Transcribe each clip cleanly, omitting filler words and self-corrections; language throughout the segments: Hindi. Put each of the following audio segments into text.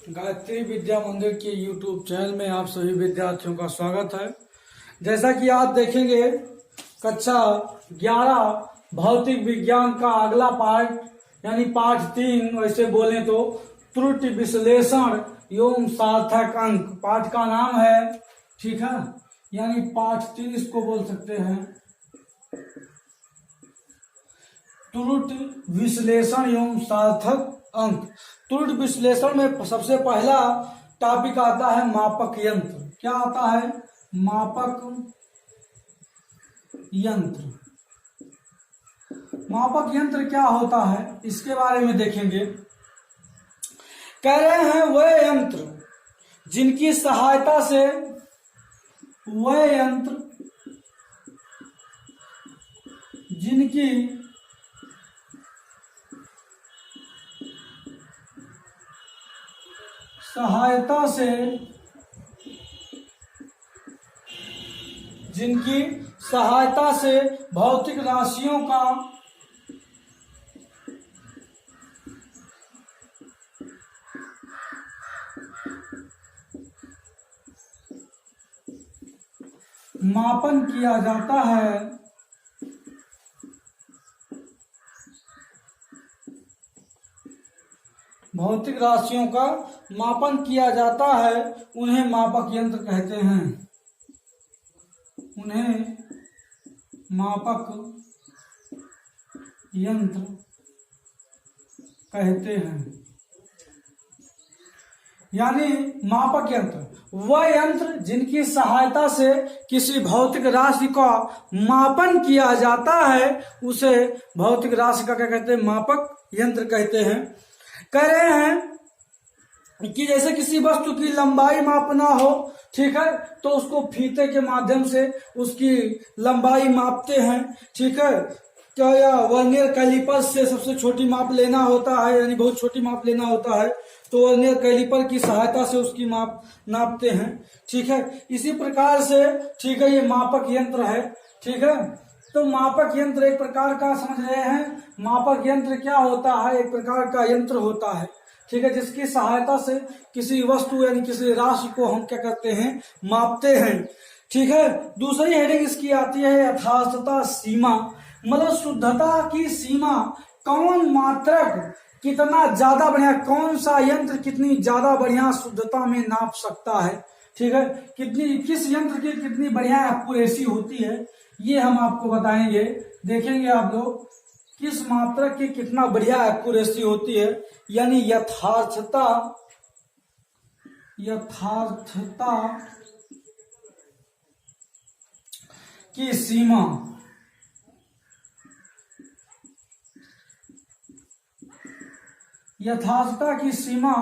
गायत्री विद्या मंदिर के YouTube चैनल में आप सभी विद्यार्थियों का स्वागत है। जैसा कि आप देखेंगे कक्षा 11 भौतिक विज्ञान का अगला पाठ यानी पाठ 3 वैसे बोले तो त्रुटि विश्लेषण एवं सार्थक अंक पाठ का नाम है, ठीक है, यानी पाठ 3 इसको बोल सकते हैं त्रुटि विश्लेषण एवं सार्थक अंक। त्रुटि विश्लेषण में सबसे पहला टॉपिक आता है मापक यंत्र। क्या आता है? मापक यंत्र। मापक यंत्र क्या होता है इसके बारे में देखेंगे। कह रहे हैं वह यंत्र जिनकी सहायता से जिनकी सहायता से भौतिक राशियों का मापन किया जाता है, भौतिक राशियों का मापन किया जाता है, उन्हें मापक यंत्र कहते हैं। उन्हें मापक यंत्र कहते हैं। यानी मापक यंत्र वह यंत्र जिनकी सहायता से किसी भौतिक राशि का मापन किया जाता है, उसे भौतिक राशि का क्या कहते हैं? मापक यंत्र कहते हैं। कह रहे हैं कि जैसे किसी वस्तु की लंबाई मापना हो, ठीक है, तो उसको फीते के माध्यम से उसकी लंबाई मापते हैं, ठीक है, क्या या वर्नियर कैलिपर से सबसे छोटी माप लेना होता है, यानी बहुत छोटी माप लेना होता है तो वर्नियर कैलिपर की सहायता से उसकी माप नापते हैं, ठीक है। इसी प्रकार से, ठीक है, ये मापक यंत्र है, ठीक है। तो मापक यंत्र एक प्रकार का समझ रहे हैं, मापक यंत्र क्या होता है? एक प्रकार का यंत्र होता है, ठीक है, जिसकी सहायता से किसी वस्तु यानी किसी राशि को हम क्या करते हैं? मापते हैं, ठीक है। दूसरी हेडिंग इसकी आती है यथार्थता सीमा, मतलब शुद्धता की सीमा। कौन मात्रक कितना ज्यादा बढ़िया, कौन सा यंत्र कितनी ज्यादा बढ़िया शुद्धता में नाप सकता है, ठीक है, किस यंत्र की कितनी बढ़िया एक्यूरेसी होती है, ये हम आपको बताएंगे। देखेंगे आप लोग किस मात्रक की कितना बढ़िया एक्यूरेसी होती है, यानी यथार्थता की सीमा। यथार्थता की सीमा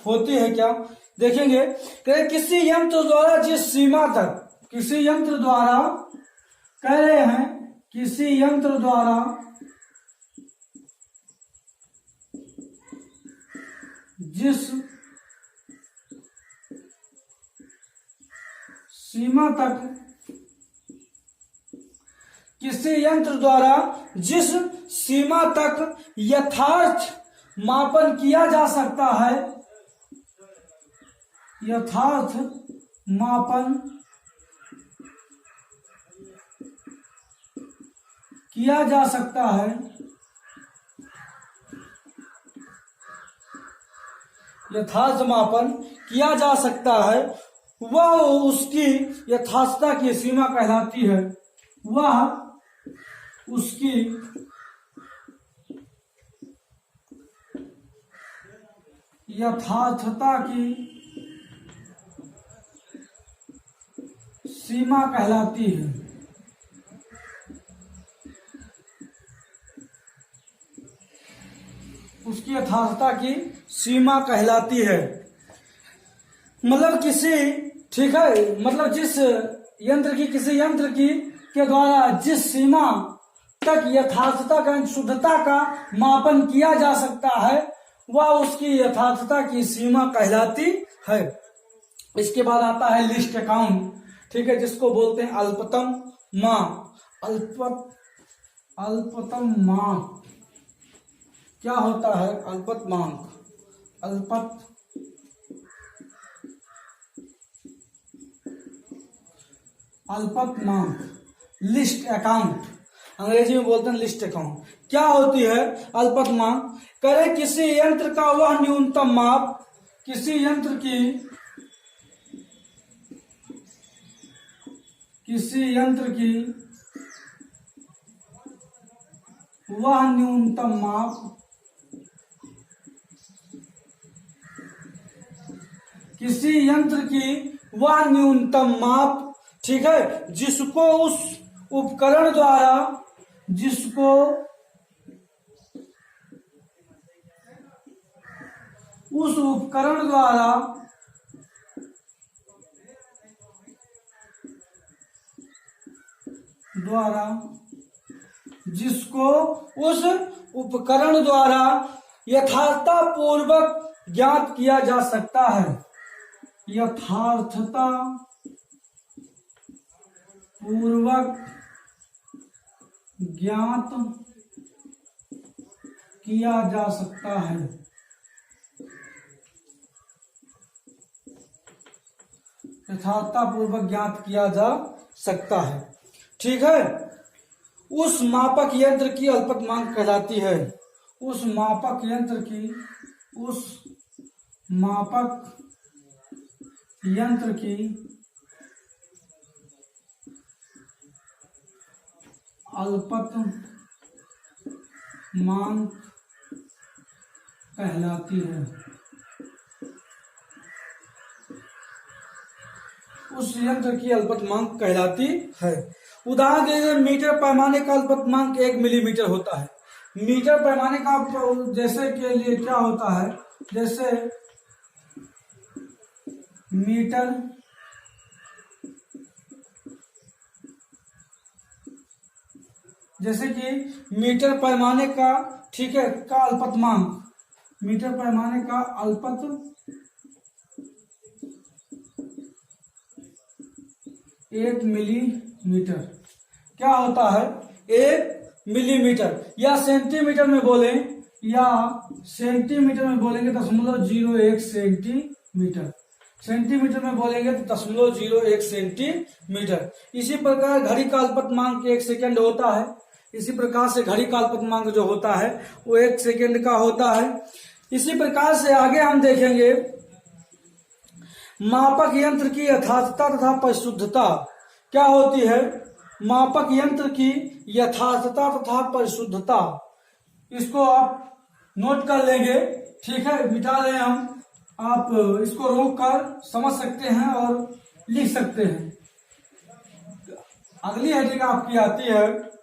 होती है क्या? देखेंगे किसी यंत्र द्वारा जिस सीमा तक, किसी यंत्र द्वारा, कह रहे हैं किसी यंत्र द्वारा जिस सीमा तक, किसी यंत्र द्वारा जिस सीमा तक यथार्थ मापन किया जा सकता है, यथार्थ मापन किया जा सकता है, यथार्थ मापन किया जा सकता है, वह उसकी यथार्थता की सीमा कहलाती है। वह उसकी यथार्थता की सीमा कहलाती है। उसकी यथार्थता की सीमा कहलाती है। मतलब किसी, ठीक है, मतलब जिस यंत्र की, किसी यंत्र की के द्वारा जिस सीमा तक यथार्थता का, शुद्धता का मापन किया जा सकता है, वह उसकी यथार्थता की सीमा कहलाती है। इसके बाद आता है लिस्ट अकाउंट, ठीक है, जिसको बोलते हैं अल्पतम माप। अल्पतम माप क्या होता है? अल्पतमांक। अल्पतमांक, लिस्ट अकाउंट, अंग्रेजी में बोलते हैं लिस्ट अकाउंट। क्या होती है अल्पतमांक? करें किसी यंत्र का वह न्यूनतम माप, किसी यंत्र की वह न्यूनतम माप, किसी यंत्र की वह न्यूनतम माप, ठीक है, जिसको उस उपकरण द्वारा, जिसको उस उपकरण द्वारा यथार्थता पूर्वक ज्ञात किया जा सकता है, यथार्थता पूर्वक ज्ञात किया जा सकता है। यथार्थता पूर्वक ज्ञात किया जा सकता है, ठीक है। उस मापक यंत्र की अल्पतमांक कहलाती है। उस मापक यंत्र की अल्पतमांक कहलाती है। उस यंत्र की अल्पतमांक कहलाती है। उदाहरण के लिए मीटर पैमाने का अल्पतमांक 1 मिलीमीटर होता है। मीटर पैमाने का जैसे के लिए क्या होता है, जैसे मीटर जैसे कि मीटर पैमाने का, ठीक है, का अल्पतमांक, मीटर पैमाने का 1 मिलीमीटर क्या होता है, 1 मिलीमीटर, या सेंटीमीटर में बोलेंगे 0.01 सेंटीमीटर, सेंटीमीटर में बोलेंगे तो 0.01 सेंटीमीटर। इसी प्रकार घड़ी का अल्पतमांक 1 सेकंड होता है। इसी प्रकार से घड़ी का अल्पतमांक जो होता है वो 1 सेकंड का होता है। इसी प्रकार से आगे हम देखेंगे मापक यंत्र की यथार्थता तथा परिशुद्धता क्या होती है। मापक यंत्र की यथार्थता तथा परिशुद्धता, इसको आप नोट कर लेंगे, ठीक है, मिटा लें हम, आप इसको रोक कर समझ सकते हैं और लिख सकते हैं। अगली हेडिंग आपकी आती है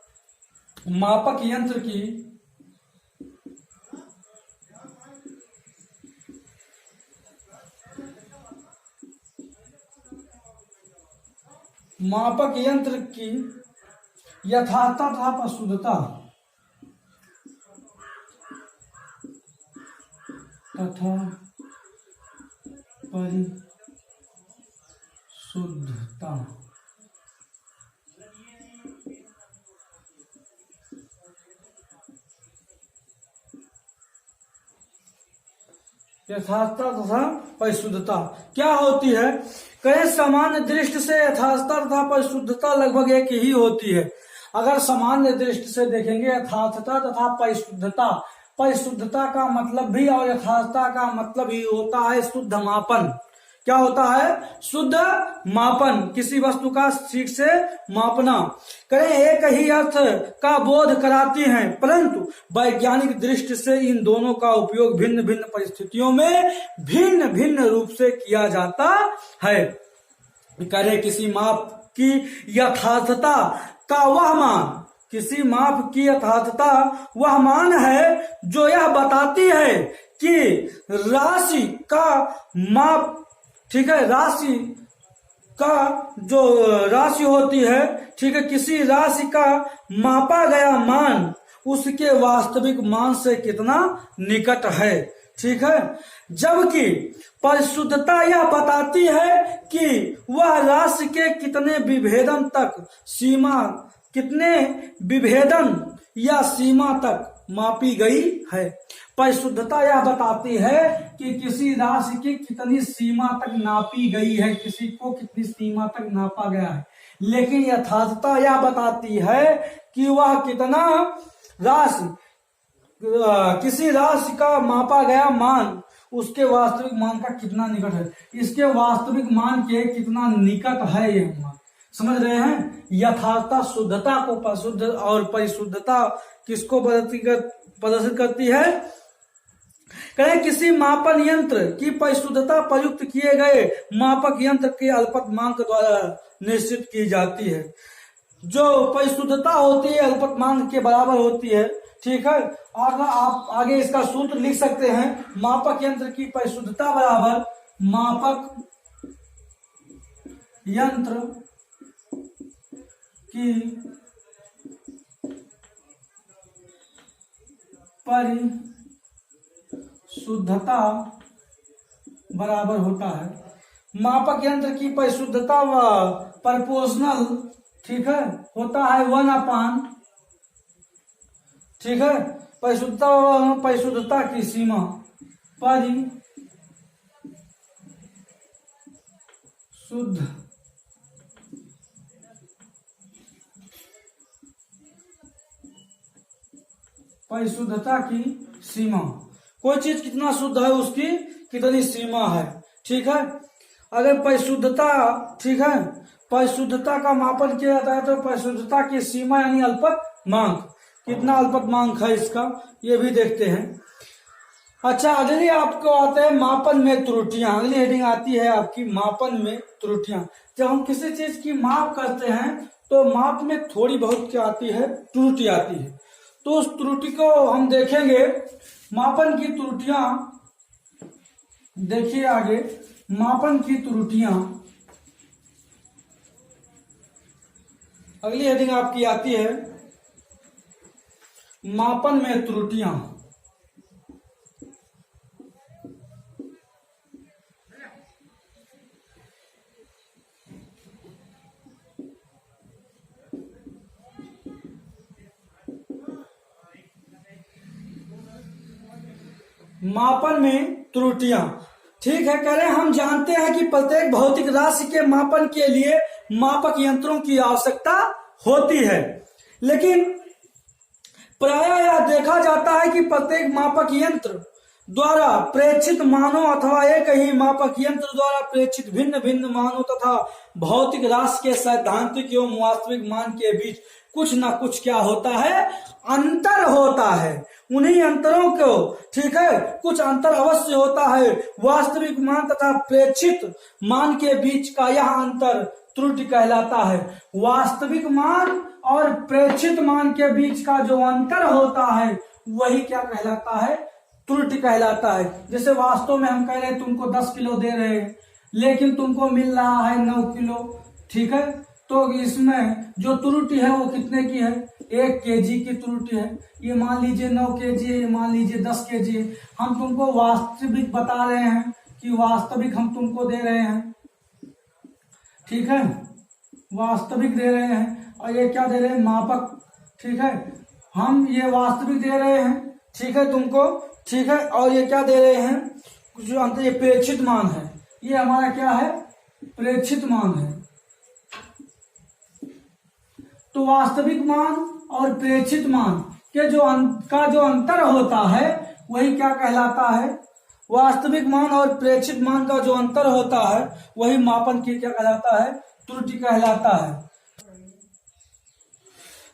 मापक यंत्र की यथार्थता तथा परिशुद्धता तथा परिशुद्धता। यथार्थता तथा परिशुद्धता क्या होती है। कई सामान्य दृष्टि से यथार्थता तथा परिशुद्धता लगभग एक ही होती है। अगर सामान्य दृष्टि से देखेंगे यथार्थता तथा परिशुद्धता, परिशुद्धता का मतलब भी और यथार्थता का मतलब ही होता है शुद्ध मापन। क्या होता है, शुद्ध मापन, किसी वस्तु का ठीक से मापना। करें एक ही अर्थ का बोध कराती हैं, परंतु वैज्ञानिक दृष्टि से इन दोनों का उपयोग भिन्न भिन्न परिस्थितियों में भिन्न भिन्न रूप से किया जाता है। करें किसी माप की यथार्थता का वह मान, किसी माप की यथार्थता वह मान है जो यह बताती है कि राशि का माप, ठीक है, राशि का जो राशि होती है, ठीक है, किसी राशि का मापा गया मान उसके वास्तविक मान से कितना निकट है, ठीक है। जबकि परिशुद्धता यह बताती है कि वह राशि के कितने विभेदन या सीमा तक मापी गई है। परिशुद्धता यह बताती है कि किसी राशि की कितनी सीमा तक नापी गई है, किसी को कितनी सीमा तक नापा गया है। लेकिन यथार्थता यह बताती है कि वह कितना राशि किसी राशि का मापा गया मान उसके वास्तविक मान का कितना निकट है, इसके वास्तविक मान के कितना निकट है ये मान। समझ रहे हैं। यथार्थता शुद्धता को प्रशुद्ध और परिशुद्धता किसको प्रदर्शित करती है। कहें किसी मापन यंत्र की परिशुद्धता प्रयुक्त किए गए मापक यंत्र के अल्पतमांक द्वारा निश्चित की जाती है। जो परिशुद्धता होती है अल्पतमांक के बराबर होती है। ठीक है। और आप आगे इसका सूत्र लिख सकते हैं, मापक यंत्र की परिशुद्धता बराबर मापक यंत्र की परिशुद्धता बराबर होता है मापक यंत्र की परिशुद्धता व प्रोपोर्शनल, ठीक है, होता है 1/, ठीक है, परिशुद्धता की सीमा परिशुद्धता की सीमा, कोई चीज कितना शुद्ध है उसकी कितनी सीमा है। ठीक है। अगर परिशुद्धता, ठीक है, परिशुद्धता का मापन किया जाता है तो परिशुद्धता की सीमा यानी अल्पतमांक, कितना अल्पतमांक है इसका ये भी देखते हैं। अच्छा, अगली आपको आते हैं मापन में त्रुटियां। अगली हेडिंग आती है आपकी मापन में त्रुटियां। जब हम किसी चीज की माप करते हैं तो माप में थोड़ी बहुत क्या आती है, त्रुटि आती है। तो उस त्रुटि को हम देखेंगे। मापन की त्रुटियां देखिए आगे, मापन की त्रुटियां अगली हेडिंग आपकी आती है मापन में त्रुटियां। मापन में त्रुटियां, ठीक है। कह रहे हैं हम जानते हैं कि प्रत्येक भौतिक राशि के मापन के लिए मापक यंत्रों की आवश्यकता होती है, लेकिन प्रायः यह देखा जाता है कि प्रत्येक मापक यंत्र द्वारा प्रेक्षित मानों अथवा एक ही मापक यंत्र द्वारा प्रेक्षित भिन्न भिन्न मानों तथा भौतिक राशि के सैद्धांतिक एवं वास्तविक मान के बीच कुछ ना कुछ क्या होता है, अंतर होता है। उन्हीं अंतरों को, ठीक है, कुछ अंतर अवश्य होता है। वास्तविक मान तथा प्रेक्षित मान के बीच का यह अंतर त्रुटि कहलाता है। वास्तविक मान और प्रेक्षित मान के बीच का जो अंतर होता है वही क्या कहलाता है, त्रुटि कहलाता है। जैसे वास्तव में हम कह रहे हैं तुमको 10 किलो दे रहे हैं लेकिन तुमको मिल रहा है 9 किलो, ठीक है, तो इसमें जो त्रुटि है वो कितने की है, 1 केजी की त्रुटि है। ये मान लीजिए 9 केजी है, ये मान लीजिए 10 केजी है। हम तुमको वास्तविक बता रहे हैं कि वास्तविक हम तुमको दे रहे हैं, ठीक है, वास्तविक दे रहे हैं। और ये क्या दे रहे हैं, मापक, ठीक है, हम ये वास्तविक दे रहे हैं, ठीक है, तुमको, ठीक है। और ये क्या दे रहे हैं, कुछ जो अंतर, ये प्रेक्षित मान है, ये हमारा क्या है, प्रेक्षित मान है। तो वास्तविक मान और प्रेक्षित मान के जो अंतर होता है वही क्या कहलाता है, वास्तविक मान और प्रेक्षित मान का जो अंतर होता है वही मापन की क्या कहलाता है, त्रुटि कहलाता है।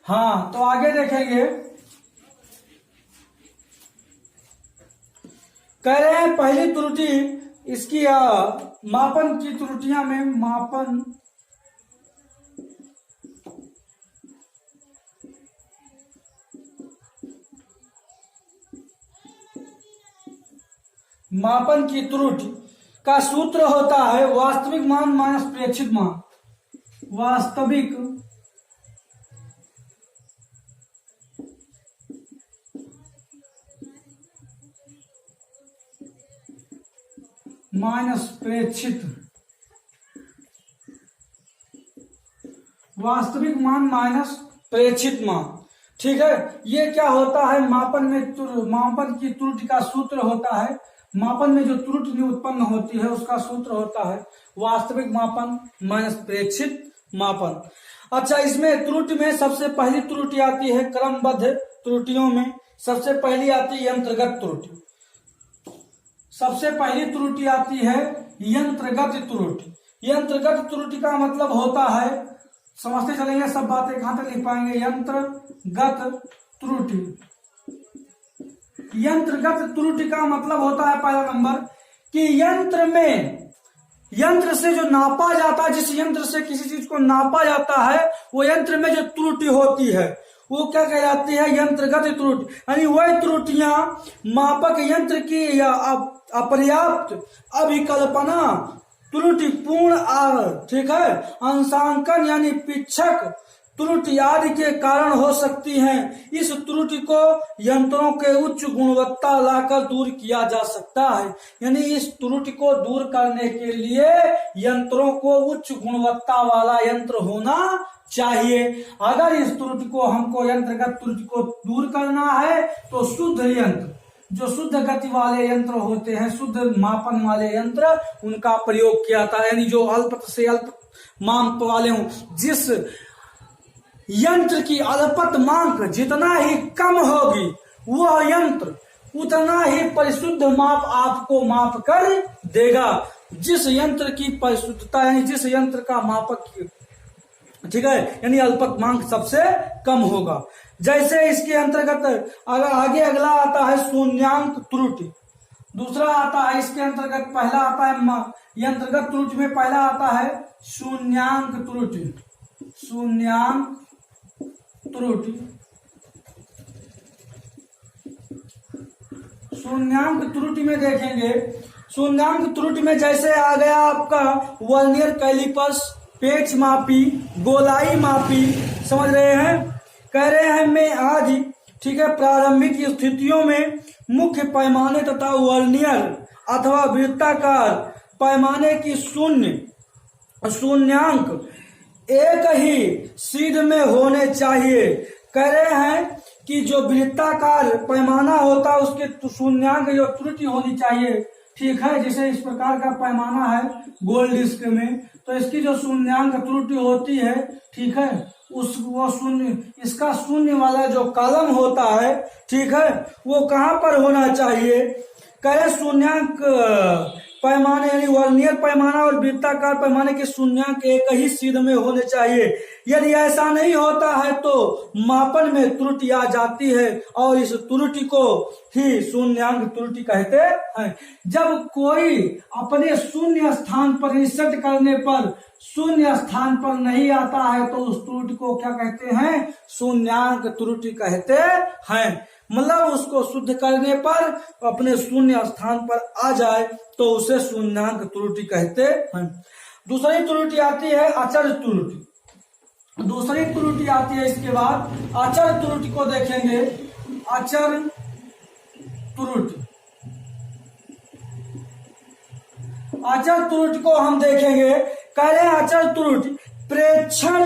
हाँ, तो आगे देखेंगे। कह रहे हैं पहली त्रुटि इसकी मापन की त्रुटियां में मापन की त्रुटि का सूत्र होता है वास्तविक मान माइनस प्रेक्षित मान। वास्तविक माइनस प्रेक्षित, वास्तविक मान माइनस प्रेक्षित मान, ठीक है। ये क्या होता है, मापन की त्रुटि का सूत्र होता है, मापन में जो त्रुटि उत्पन्न होती है उसका सूत्र होता है वास्तविक मापन माइनस प्रेक्षित मापन। अच्छा, इसमें त्रुटि में सबसे पहली त्रुटि आती है क्रमबद्ध त्रुटियों में सबसे पहली आती है यंत्रगत त्रुटि। सबसे पहली त्रुटि आती है यंत्रगत त्रुटि। यंत्रगत त्रुटि का मतलब होता है, समझते चलेंगे सब बातें, कहां तक लिख पाएंगे। यंत्रगत त्रुटि, यंत्रगत त्रुटि का मतलब होता है पहला नंबर कि यंत्र से जो नापा जाता है, जिस यंत्र से किसी चीज को नापा जाता है, वो यंत्र में जो त्रुटि होती है वो क्या कहलाती है, यंत्रगत त्रुटि। यानी वह त्रुटियां मापक यंत्र की या अपर्याप्त, अभिकल्पना, त्रुटिपूर्ण, ठीक है, अंशांकन यानी पिच्छक त्रुटि आदि के कारण हो सकती हैं। इस त्रुटि को यंत्रों के उच्च गुणवत्ता लाकर दूर किया जा सकता है। यानी इस त्रुटि को दूर करने के लिए यंत्रों को उच्च गुणवत्ता वाला यंत्र होना चाहिए। अगर इस त्रुटि को हमको यंत्रगत त्रुटि को दूर करना है तो शुद्ध यंत्र, जो शुद्ध गति वाले यंत्र होते हैं, शुद्ध मापन वाले यंत्र, उनका प्रयोग किया जाता है। यानी जो अल्प से अल्प माप वाले हों, जिस यंत्र की अल्पत मांग जितना ही कम होगी, वह यंत्र उतना ही परिशुद्ध माप आपको माप कर देगा। जिस यंत्र की परिशुद्धता यानी जिस यंत्र का मापक, ठीक है, यानी अल्पत मांग सबसे कम होगा। जैसे इसके अंतर्गत अगर आगे अगला आता है शून्यांक त्रुटि, दूसरा आता है इसके अंतर्गत, पहला आता है यंत्रगत त्रुटि में पहला आता है शून्यांक त्रुटि। शून्यांक त्रुटि, शून्यांक त्रुटि में देखेंगे, शून्यांक त्रुटि में जैसे आ गया आपका वर्नियर कैलिपर्स, पेच मापी, गोलाई मापी, समझ रहे हैं, कह रहे हैं मैं आज, ठीक है, प्रारंभिक स्थितियों में मुख्य पैमाने तथा वर्नियर अथवा वृत्ताकार पैमाने की शून्यांक एक ही सीध में होने चाहिए। कह रहे हैं कि जो वृत्ताकार पैमाना होता है उसके शून्यांक जो त्रुटि होनी चाहिए, ठीक है, जैसे इस प्रकार का पैमाना है गोल डिस्क में, तो इसकी जो शून्यांक त्रुटि होती है, ठीक है, वो शून्य, इसका शून्य वाला जो कॉलम होता है, ठीक है, वो कहाँ पर होना चाहिए। कहे शून्यांक पैमाने यानी वर्नियर पैमाना और वृत्ताकार पैमाने के शून्यांक एक ही सीध में होने चाहिए। यदि ऐसा नहीं होता है तो मापन में त्रुटि आ जाती है और इस त्रुटि को ही शून्यांक त्रुटि कहते हैं। जब कोई अपने शून्य स्थान पर सेट करने पर शून्य स्थान पर नहीं आता है तो उस त्रुटि को क्या कहते हैं, शून्यांक त्रुटि कहते हैं। मतलब उसको शुद्ध करने पर अपने शून्य स्थान पर आ जाए तो उसे शून्यांक त्रुटि कहते हैं। दूसरी त्रुटि आती है अचर त्रुटि। दूसरी त्रुटि आती है इसके बाद अचर त्रुटि को देखेंगे। अचर त्रुटि, अचर त्रुटि को हम देखेंगे। कह रहे हैं अचर त्रुटि प्रेक्षण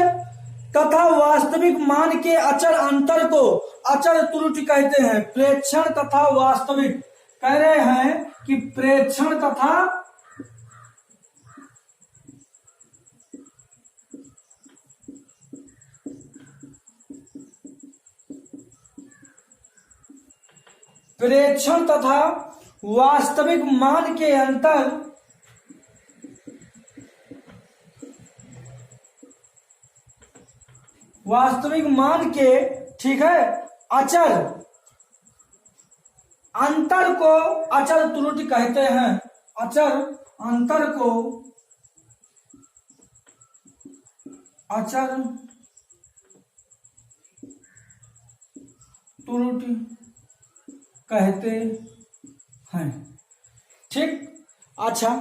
तथा वास्तविक मान के अचर अंतर को अचर त्रुटि कहते हैं। प्रेक्षण तथा वास्तविक, कह रहे हैं कि प्रेक्षण तथा वास्तविक मान के अंतर, वास्तविक मान के, ठीक है, अचर अंतर को अचर त्रुटि कहते हैं। अचर अंतर को अचर त्रुटि कहते हैं। ठीक, अच्छा,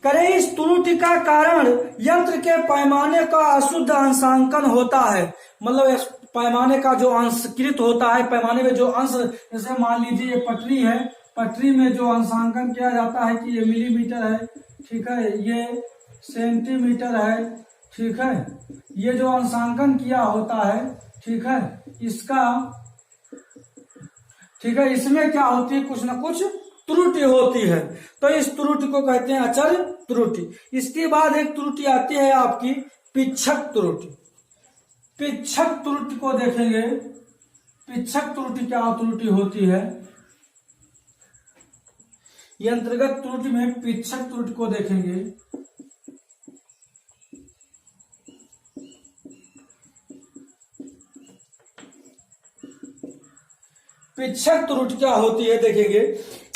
करें इस त्रुटि का कारण यंत्र के पैमाने का अशुद्ध अंशांकन होता है। मतलब पैमाने का जो अंशकृत होता है, पैमाने में जो अंश, जैसे मान लीजिए ये पटरी है, पटरी में जो अंशांकन किया जाता है कि ये मिलीमीटर है, ठीक है, ये सेंटीमीटर है, ठीक है, ये जो अंशांकन किया होता है, ठीक है, इसका, ठीक है, इसमें क्या होती है, कुछ ना कुछ त्रुटि होती है, तो इस त्रुटि को कहते हैं अचर त्रुटि। इसके बाद एक त्रुटि आती है आपकी पिच्छक त्रुटि। पिच्छक त्रुटि को देखेंगे, पिच्छक त्रुटि क्या त्रुटि होती है, ये अंतर्गत त्रुटि में पिच्छक त्रुटि को देखेंगे। पिच्छक त्रुटि क्या होती है देखेंगे।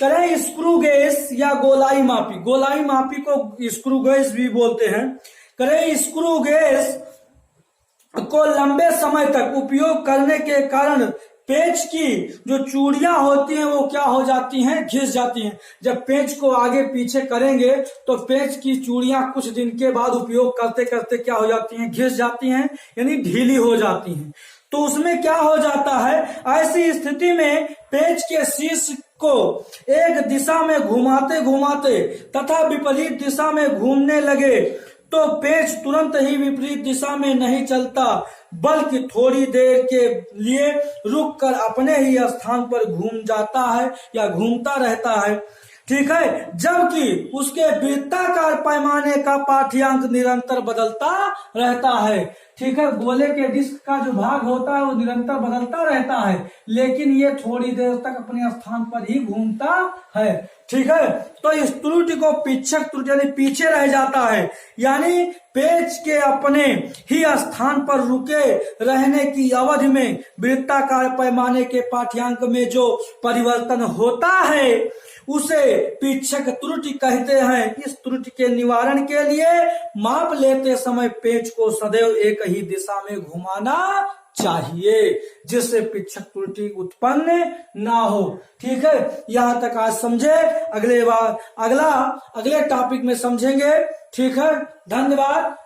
करें स्क्रू गेज या गोलाई मापी, गोलाई मापी को स्क्रू गेज भी बोलते हैं। करें स्क्रू गेज को लंबे समय तक उपयोग करने के कारण पेच की जो चूड़ियां होती हैं वो क्या हो जाती हैं, घिस जाती हैं। जब पेच को आगे पीछे करेंगे तो पेच की चूड़ियां कुछ दिन के बाद उपयोग करते करते क्या हो जाती हैं, घिस जाती हैं, यानी ढीली हो जाती हैं। तो उसमें क्या हो जाता है, ऐसी स्थिति में पेच के शीर्ष को एक दिशा में घुमाते घुमाते तथा विपरीत दिशा में घूमने लगे तो पेच तुरंत ही विपरीत दिशा में नहीं चलता, बल्कि थोड़ी देर के लिए रुककर अपने ही स्थान पर घूम जाता है या घूमता रहता है। ठीक है, जबकि उसके वृत्ताकार पैमाने का पाठ्यांक निरंतर बदलता रहता है। ठीक है, गोले के डिस्क का जो भाग होता है वो निरंतर बदलता रहता है, लेकिन ये थोड़ी देर तक अपने स्थान पर ही घूमता है। ठीक है, तो इस त्रुटि को पिच्छक त्रुटि यानी पीछे रह जाता है, यानी पेच के अपने ही स्थान पर रुके रहने की अवधि में वृत्ताकार पैमाने के पाठ्यांक में जो परिवर्तन होता है उसे पिच्छक त्रुटि कहते हैं। इस त्रुटि के निवारण के लिए माप लेते समय पेच को सदैव एक ही दिशा में घुमाना चाहिए, जिससे पिच्छक त्रुटि उत्पन्न ना हो। ठीक है, यहां तक आज समझे, अगले टॉपिक में समझेंगे। ठीक है, धन्यवाद।